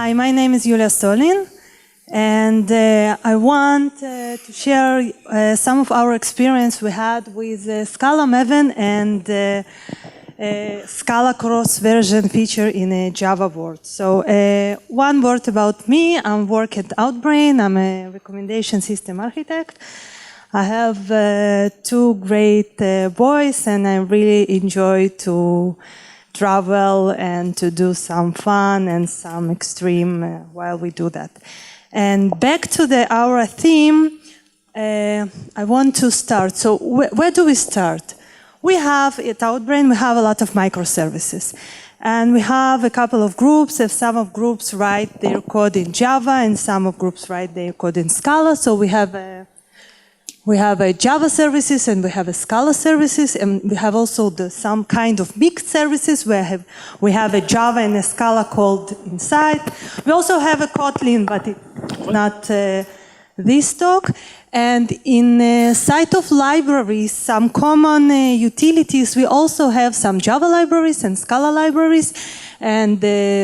Hi, my name is Yulia Stolin, and I want to share some of our experience we had with Scala MAven and Scala Cross version feature in a Java board. So one word about me. I work at Outbrain. I'm a recommendation system architect. I have two great boys, and I really enjoy to travel and to do some fun and some extreme while we do that. And back to our theme, I want to start. So where do we start? We have, at Outbrain, we have a lot of microservices. And we have a couple of groups. If some of groups write their code in Java and some of groups write their code in Scala. So we have a Java services and we have a Scala services, and we have also some kind of mixed services where we have a Java and a Scala called inside. We also have a Kotlin, but it's not this talk. And in side of libraries, some common utilities, we also have some Java libraries and Scala libraries, and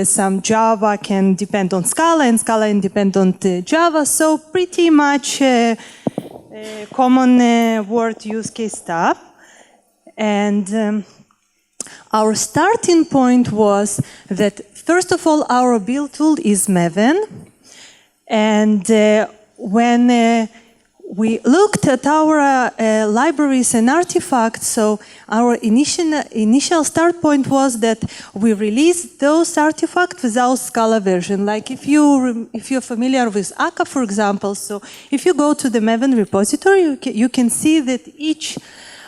some Java can depend on Scala and Scala can depend on Java. So pretty much common word use case stuff. And our starting point was that, first of all, our build tool is Maven. And when we looked at our libraries and artifacts, so our initial start point was that we released those artifacts without Scala version. Like if you're familiar with Akka, for example, so if you go to the Maven repository, you can see that each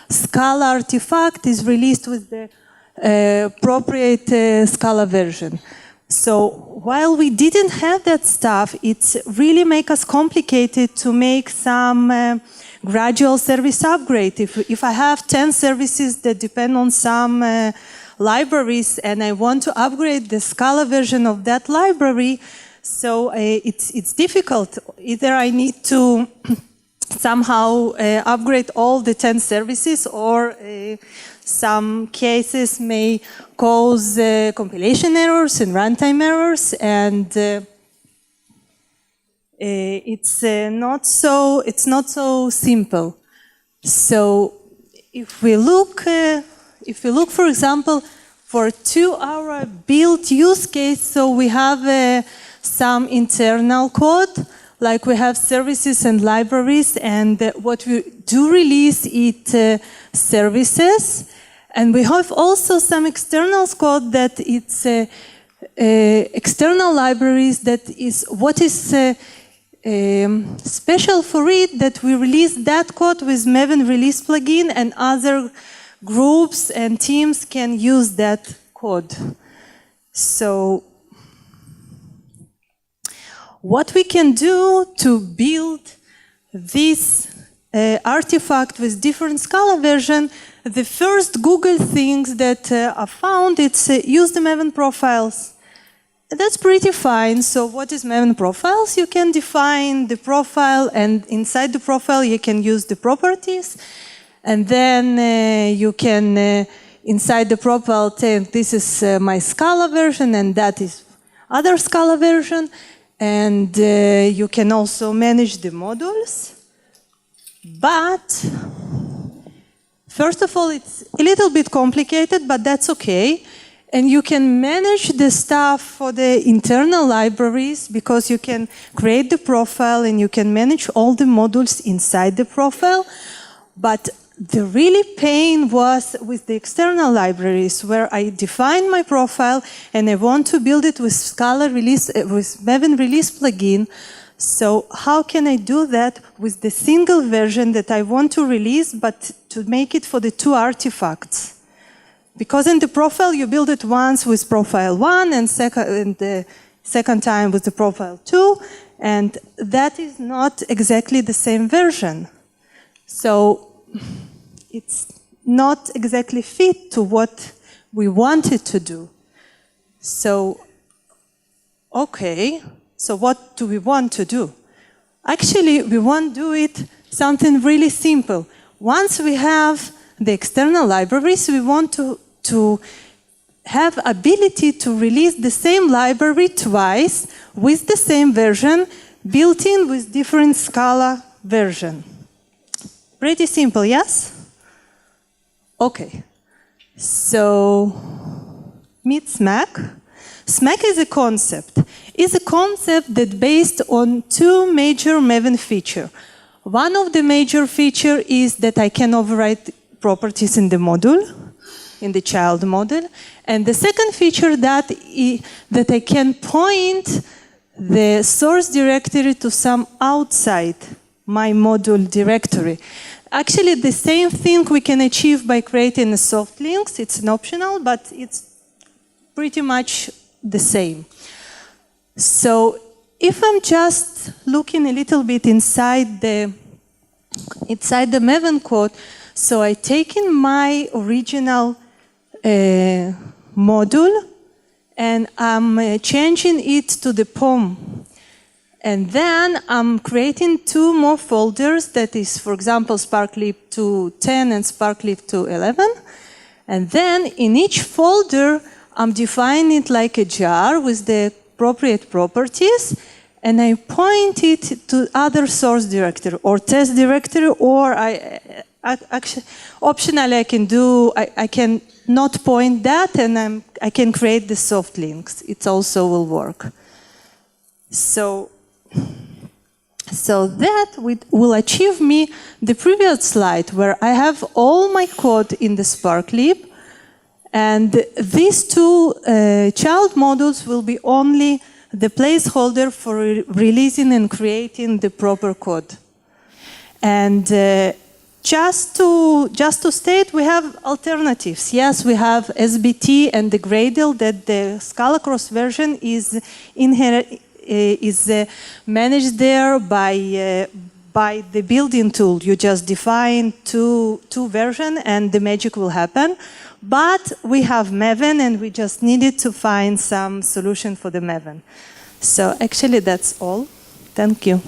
Scala artifact is released with the appropriate Scala version. So while we didn't have that stuff, it's really make us complicated to make some gradual service upgrade. If I have 10 services that depend on some libraries and I want to upgrade the Scala version of that library, so it's difficult. Either I need to somehow upgrade all the 10 services, or some cases may cause compilation errors and runtime errors, and it's not so simple. So if we look, for example, for 2-hour build use case, so we have some internal code. Like we have services and libraries, and what we do release is services. And we have also some external code that it's external libraries that is what is special for it, that we release that code with Maven release plugin, and other groups and teams can use that code. So what we can do to build this artifact with different Scala version, the first Google things that I found, it's use the Maven profiles. That's pretty fine. So what is Maven profiles? You can define the profile, and inside the profile you can use the properties, and then you can inside the profile say this is my Scala version and that is other Scala version. And you can also manage the modules. But first of all, it's a little bit complicated, but that's okay. And you can manage the stuff for the internal libraries, because you can create the profile and you can manage all the modules inside the profile. But the really pain was with the external libraries, where I define my profile and I want to build it with Scala release, with Maven release plugin. So how can I do that with the single version that I want to release, but to make it for the 2 artifacts? Because in the profile you build it once with profile 1 and the second time with the profile 2, and that is not exactly the same version. So it's not exactly fit to what we wanted to do. So, okay, so what do we want to do? Actually, we want to do it something really simple. Once we have the external libraries, we want to have ability to release the same library twice with the same version, built in with different Scala version. Pretty simple, yes? Okay. So, meet SMAC. SMAC is a concept. It's a concept that's based on two major Maven features. One of the major features is that I can override properties in the module, in the child model. And the second feature that I can point the source directory to some outside my module directory. Actually, the same thing we can achieve by creating a soft links. It's an optional, but it's pretty much the same. So if I'm just looking a little bit inside the Maven code, so I take in my original module and I'm changing it to the POM. And then I'm creating two more folders that is, for example, sparklib 2.10 and sparklib 2.11. And then in each folder, I'm defining it like a jar with the appropriate properties, and I point it to other source directory or test directory, or actually, optionally I can not point that, and I can create the soft links. It also will work. So that will achieve me the previous slide where I have all my code in the sparklib. And these two child modules will be only the placeholder for releasing and creating the proper code. And just to state, we have alternatives. Yes, we have SBT and the gradle that the Scala Cross version is managed there by the building tool. You just define two versions and the magic will happen. But we have Maven and we just needed to find some solution for the Maven. So actually that's all. Thank you.